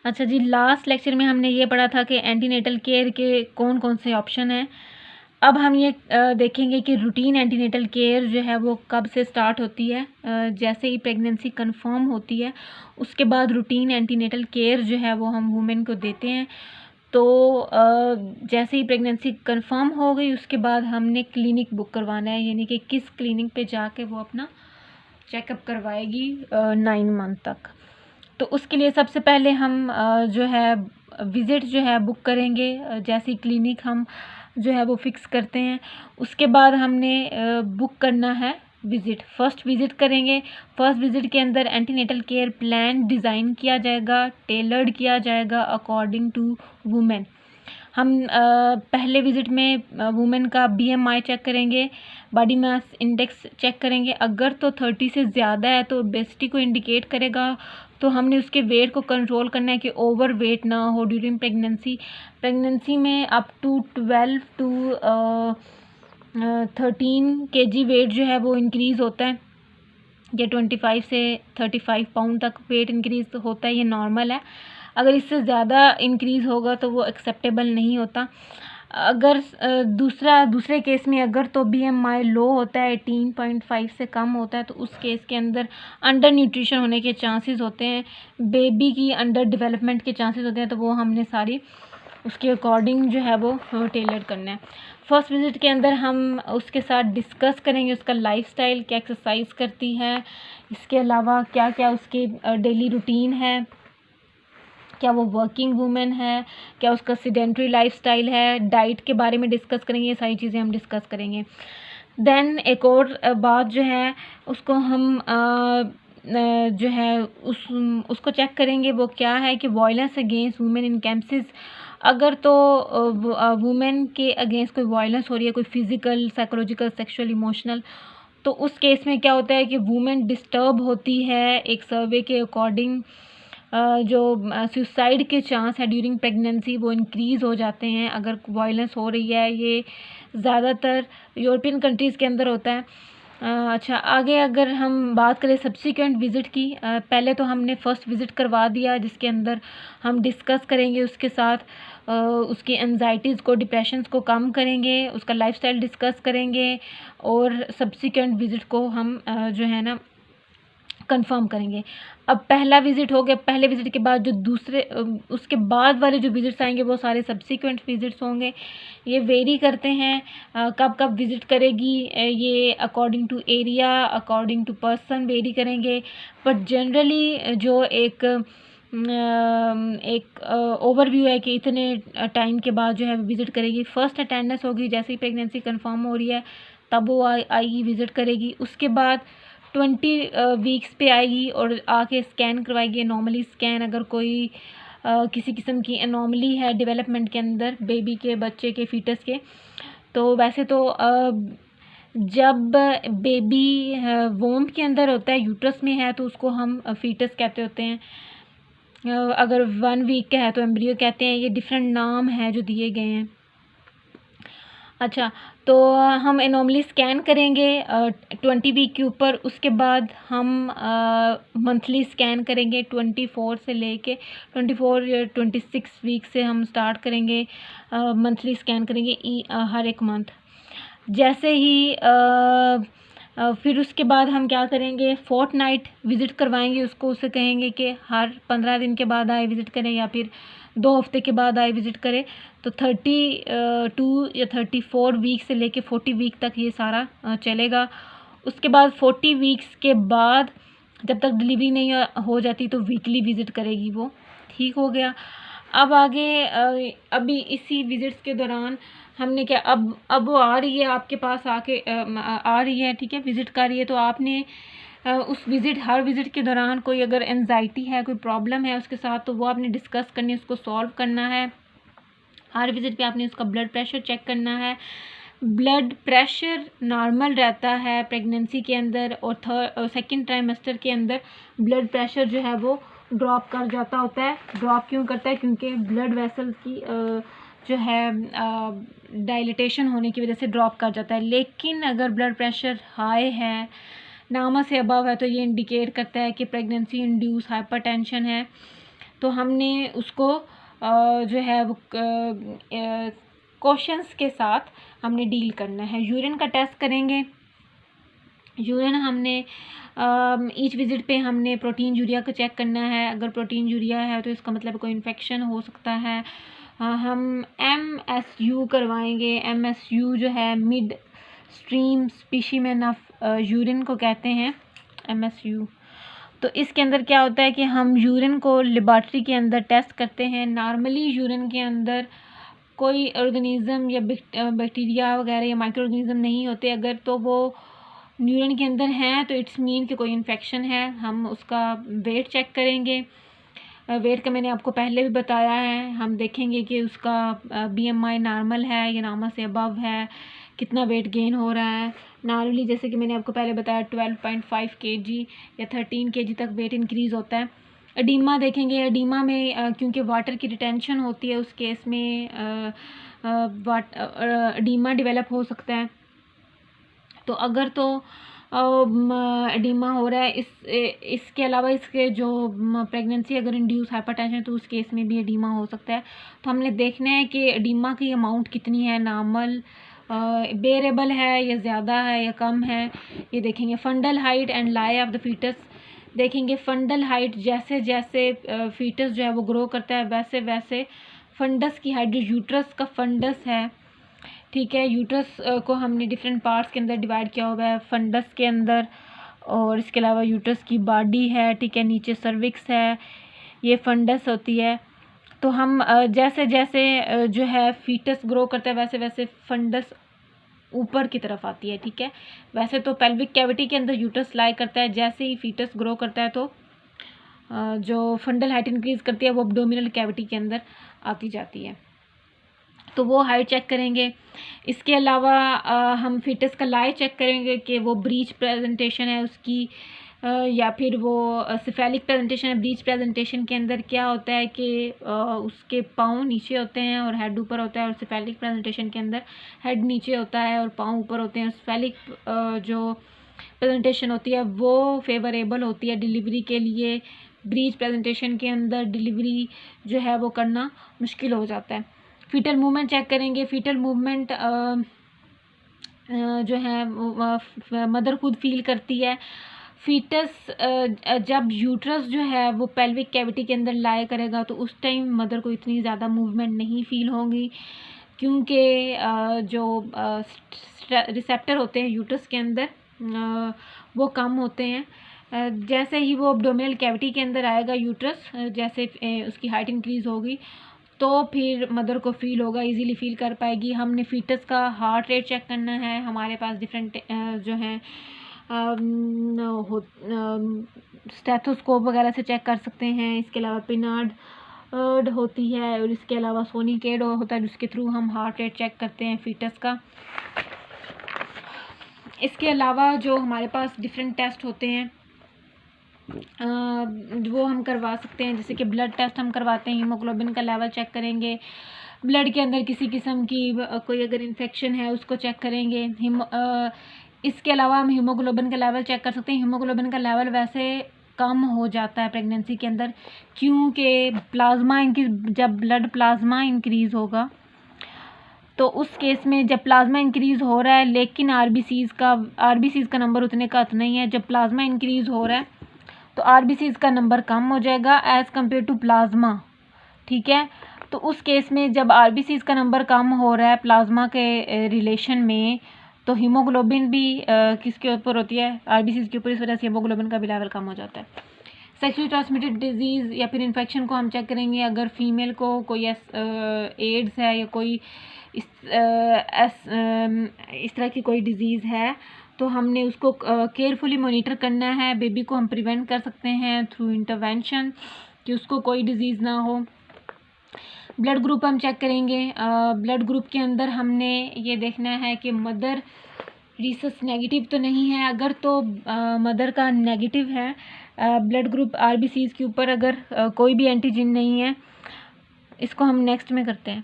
अच्छा जी, last lecture में हमने ये पढ़ा था कि एंटीनेटल केयर के कौन कौन से ऑप्शन हैं। अब हम ये देखेंगे कि रूटीन एंटीनेटल केयर जो है वो कब से स्टार्ट होती है। जैसे ही प्रेगनेंसी कंफर्म होती है उसके बाद रूटीन एंटीनेटल केयर जो है वो हम वुमेन को देते हैं। तो जैसे ही प्रेगनेंसी कंफर्म हो गई उसके बाद हमने क्लिनिक बुक करवाना है, यानी कि किस क्लिनिक पे जाके वो अपना चेकअप करवाएगी 9 मंथ तक। तो उसके लिए सबसे पहले हम जो है विज़िट जो है बुक करेंगे। जैसे ही क्लिनिक हम जो है वो फिक्स करते हैं उसके बाद हमने बुक करना है विज़िट। फर्स्ट विज़िट करेंगे। फर्स्ट विज़िट के अंदर एंटीनेटल केयर प्लान डिज़ाइन किया जाएगा, टेलर्ड किया जाएगा अकॉर्डिंग टू वुमेन। हम पहले विज़िट में वुमेन का बीएमआई चेक करेंगे, बॉडी मास इंडेक्स चेक करेंगे। अगर तो 30 से ज़्यादा है तो ओबेसिटी को इंडिकेट करेगा, तो हमने उसके वेट को कंट्रोल करना है कि ओवर वेट ना हो ड्यूरिंग प्रेगनेंसी। प्रेगनेंसी में up to 12 to 13 KG weight जो है वो इंक्रीज़ होता है, या 25 से 35 पाउंड तक वेट इंक्रीज़ होता है, ये नॉर्मल है। अगर इससे ज़्यादा इंक्रीज़ होगा तो वो एक्सेप्टेबल नहीं होता। अगर दूसरे केस में अगर तो बीएमआई लो होता है, 18.5 से कम होता है, तो उस केस के अंदर अंडर न्यूट्रिशन होने के चांसेस होते हैं, बेबी की अंडर डेवलपमेंट के चांसेस होते हैं। तो वो हमने सारी उसके अकॉर्डिंग जो है वो टेलर करना है। फर्स्ट विज़िट के अंदर हम उसके साथ डिस्कस करेंगे उसका लाइफस्टाइल, क्या एक्सरसाइज करती है, इसके अलावा क्या क्या उसकी डेली रूटीन है, क्या वो वर्किंग वूमेन है, क्या उसका सीडेंट्री लाइफस्टाइल है, डाइट के बारे में डिस्कस करेंगे। ये सारी चीज़ें हम डिस्कस करेंगे। देन एक और बात जो है उसको हम जो है उसको चेक करेंगे, वो क्या है कि violence against women in campuses. अगर तो वुमेन के अगेंस्ट कोई वायलेंस हो रही है, कोई फिज़िकल, साइकोलॉजिकल, सेक्सुअल, इमोशनल, तो उस केस में क्या होता है कि वुमेन डिस्टर्ब होती है। एक सर्वे के अकॉर्डिंग जो सुसाइड के चांस है ड्यूरिंग प्रेगनेंसी वो इंक्रीज़ हो जाते हैं अगर वायलेंस हो रही है। ये ज़्यादातर यूरोपियन कंट्रीज़ के अंदर होता है। अच्छा, आगे अगर हम बात करें सब्सिक्वेंट विज़िट की, पहले तो हमने फ़र्स्ट विज़िट करवा दिया जिसके अंदर हम डिस्कस करेंगे उसके साथ उसकी एंजाइटीज़ को, डिप्रेशंस को कम करेंगे, उसका लाइफस्टाइल डिस्कस करेंगे, और सब्सिक्वेंट विज़िट को हम जो है ना कंफर्म करेंगे। अब पहला विज़िट हो गया, पहले विज़िट के बाद जो दूसरे उसके बाद वाले जो विज़िट्स आएंगे वो सारे सब्सिक्वेंट विज़िट्स होंगे। ये वेरी करते हैं कब कब विज़िट करेगी, ये according to area, according to person vary करेंगे। बट जनरली जो एक ओवरव्यू है कि इतने टाइम के बाद जो है विज़िट करेगी। फर्स्ट अटेंडेंस होगी जैसे ही प्रेगनेंसी कंफर्म हो रही है तब वो आएगी विज़िट करेगी। उसके बाद 20 वीक्स पे आएगी और आके स्कैन करवाएगी, एनॉमली स्कैन। अगर कोई किसी किस्म की एनॉमली है डेवलपमेंट के अंदर बेबी के, बच्चे के, फीटस के, तो वैसे तो जब बेबी वोम के अंदर होता है, यूट्रस में है, तो उसको हम फीटस कहते होते हैं। अगर 1 वीक का है तो एम्ब्रियो कहते हैं। ये डिफरेंट नाम हैं जो दिए गए हैं। अच्छा, तो हम एनॉमली स्कैन करेंगे 20 वीक के ऊपर। उसके बाद हम मंथली स्कैन करेंगे 24 से लेके 24 या 26 वीक से हम स्टार्ट करेंगे मंथली स्कैन करेंगे हर एक मंथ। जैसे ही फिर उसके बाद हम क्या करेंगे, फोर्टनाइट विज़िट करवाएंगे उसको। उससे कहेंगे कि हर 15 दिन के बाद आए विज़िट करें, या फिर 2 हफ्ते के बाद आए विज़िट करें। तो 32 या 34 वीक से लेके 40 वीक तक ये सारा चलेगा। उसके बाद 40 वीक्स के बाद जब तक डिलीवरी नहीं हो जाती तो वीकली विज़िट करेगी वो। ठीक हो गया। अब आगे अभी इसी विज़िट्स के दौरान हमने क्या, अब वो आ रही है आपके पास आके आ रही है, ठीक है, विज़िट कर रही है। तो आपने उस विज़िट, हर विज़िट के दौरान कोई अगर एंजाइटी है, कोई प्रॉब्लम है उसके साथ, तो वो आपने डिस्कस करनी है, उसको सॉल्व करना है। हर विज़िट पे आपने उसका ब्लड प्रेशर चेक करना है। ब्लड प्रेशर नॉर्मल रहता है प्रेगनेंसी के अंदर, और सेकेंड ट्राइमेस्टर के अंदर ब्लड प्रेशर जो है वो ड्रॉप कर जाता होता है। ड्रॉप क्यों करता है? क्योंकि ब्लड वेसल्स की जो है डायलिटेशन होने की वजह से ड्रॉप कर जाता है। लेकिन अगर ब्लड प्रेशर हाई है, नॉर्मल से अबव है, तो ये इंडिकेट करता है कि प्रेगनेंसी इंड्यूस हाइपरटेंशन है। तो हमने उसको जो है वो क्वेश्चंस के साथ हमने डील करना है। यूरिन का टेस्ट करेंगे। यूरिन हमने ईच विज़िट पे हमने प्रोटीन यूरिया को चेक करना है। अगर प्रोटीन यूरिया है तो इसका मतलब कोई इन्फेक्शन हो सकता है। हम MSU करवाएंगे। MSU जो है mid stream specimen of urine को कहते हैं, MSU। तो इसके अंदर क्या होता है कि हम यूरिन को लेबॉर्ट्री के अंदर टेस्ट करते हैं। नॉर्मली यूरिन के अंदर कोई ऑर्गेनिज़म या बैक्टीरिया वगैरह या माइक्रो ऑर्गेनिज़म नहीं होते। अगर तो वो यूरिन के अंदर हैं तो इट्स मीन कि कोई इन्फेक्शन है। हम उसका वेट चेक करेंगे। वेट का मैंने आपको पहले भी बताया है। हम देखेंगे कि उसका BMI नॉर्मल है या नॉर्मल से अबव है, कितना वेट गेन हो रहा है। नॉर्मली जैसे कि मैंने आपको पहले बताया 12.5 kg या 13 kg तक वेट इंक्रीज़ होता है। एडीमा देखेंगे। एडीमा में क्योंकि वाटर की रिटेंशन होती है, उस केस में एडीमा डेवलप हो सकता है। तो अगर तो एडीमा हो रहा है, इसके अलावा इसके जो प्रेगनेंसी अगर इंड्यूस हाइपरटेंशन तो उस केस में भी एडीमा हो सकता है। तो हमने देखना है कि एडीमा की अमाउंट कितनी है, नॉर्मल बेरेबल है या ज़्यादा है या कम है, ये देखेंगे। Fundal height and lie of the foetus देखेंगे। फंडल हाइट जैसे जैसे फीटस जो है वो ग्रो करता है वैसे वैसे फंडस की हाइट, जो यूट्रस का फंडस है, ठीक है, यूट्रस को हमने डिफरेंट पार्ट्स के अंदर डिवाइड किया हुआ है फंडस के अंदर। और इसके अलावा यूट्रस की बॉडी है, ठीक है, नीचे सर्विक्स है, ये फंडस होती है। तो हम जैसे जैसे जो है फीटस ग्रो करता है वैसे वैसे फंडस ऊपर की तरफ आती है, ठीक है। वैसे तो पेल्विक कैविटी के अंदर यूट्रस लाई करता है। जैसे ही फीटस ग्रो करता है तो जो फंडल हाइट इंक्रीज़ करती है वो एब्डोमिनल कैविटी के अंदर आती जाती है। तो वो हाइट चेक करेंगे। इसके अलावा हम फीटस का लाई चेक करेंगे कि वो ब्रीच प्रेजेंटेशन है उसकी या फिर वो सिफेलिक प्रेजेंटेशन है। ब्रीच प्रेजेंटेशन के अंदर क्या होता है कि उसके पाँव नीचे होते हैं और हेड ऊपर होता है, और सिफेलिक प्रेजेंटेशन के अंदर हेड नीचे होता है और पाँव ऊपर होते हैं। सिफेलिक जो प्रेजेंटेशन होती है वो फेवरेबल होती है डिलीवरी के लिए। ब्रीच प्रेजेंटेशन के अंदर डिलीवरी जो है वो करना मुश्किल हो जाता है। फीटल मूवमेंट चेक करेंगे। फीटल मूवमेंट जो है मदर खुद फील करती है। फीटस जब यूट्रस जो है वो पेल्विक कैविटी के अंदर लाई करेगा तो उस टाइम मदर को इतनी ज़्यादा मूवमेंट नहीं फील होगी, क्योंकि जो रिसेप्टर होते हैं यूट्रस के अंदर वो कम होते हैं। जैसे ही वो एब्डोमिनल कैविटी के अंदर आएगा यूट्रस, जैसे उसकी हाइट इंक्रीज़ होगी तो फिर मदर को फील होगा, इजीली फील कर पाएगी। हमने फीटस का हार्ट रेट चेक करना है। हमारे पास डिफरेंट जो हैं स्टेथोस्कोप वगैरह से चेक कर सकते हैं। इसके अलावा पिनार्ड होती है और इसके अलावा सोनिकेड होता है जिसके थ्रू हम हार्ट रेट चेक करते हैं फीटस का। इसके अलावा जो हमारे पास डिफरेंट टेस्ट होते हैं वो हम करवा सकते हैं, जैसे कि ब्लड टेस्ट हम करवाते हैं। हीमोग्लोबिन का लेवल चेक करेंगे। ब्लड के अंदर किसी किस्म की कोई अगर इन्फेक्शन है उसको चेक करेंगे। इसके अलावा हम हीमोग्लोबिन का लेवल चेक कर सकते हैं। हीमोग्लोबिन का लेवल वैसे कम हो जाता है प्रेगनेंसी के अंदर, क्योंकि प्लाज्मा जब ब्लड प्लाज्मा इंक्रीज़ होगा तो उस केस में जब प्लाज्मा इंक्रीज़ हो रहा है लेकिन आरबीसीज़ का नंबर उतने का उतना ही है। जब प्लाज्मा इंक्रीज़ हो रहा है तो आरबीसीज़ का नंबर कम हो जाएगा एज़ कम्पेयर टू प्लाज्मा, ठीक है। तो उस केस में जब आरबीसीज़ का नंबर कम हो रहा है प्लाज्मा के रिलेशन में, तो हीमोग्लोबिन भी किसके ऊपर होती है, आरबीसीज़ के ऊपर। इस वजह से हीमोग्लोबिन का भी लेवल कम हो जाता है। सेक्सुअली ट्रांसमिटेड डिजीज़ या फिर इन्फेक्शन को हम चेक करेंगे। अगर फीमेल को कोई एड्स है या कोई इस तरह की कोई डिज़ीज़ है तो हमने उसको केयरफुली मॉनिटर करना है। बेबी को हम प्रिवेंट कर सकते हैं थ्रू इंटरवेंशन कि उसको कोई डिज़ीज़ ना हो। ब्लड ग्रुप हम चेक करेंगे। ब्लड ग्रुप के अंदर हमने ये देखना है कि मदर रीसस नेगेटिव तो नहीं है। अगर तो मदर का नेगेटिव है ब्लड ग्रुप आरबीसीज़ के ऊपर, अगर कोई भी एंटीजन नहीं है। इसको हम नेक्स्ट में करते हैं।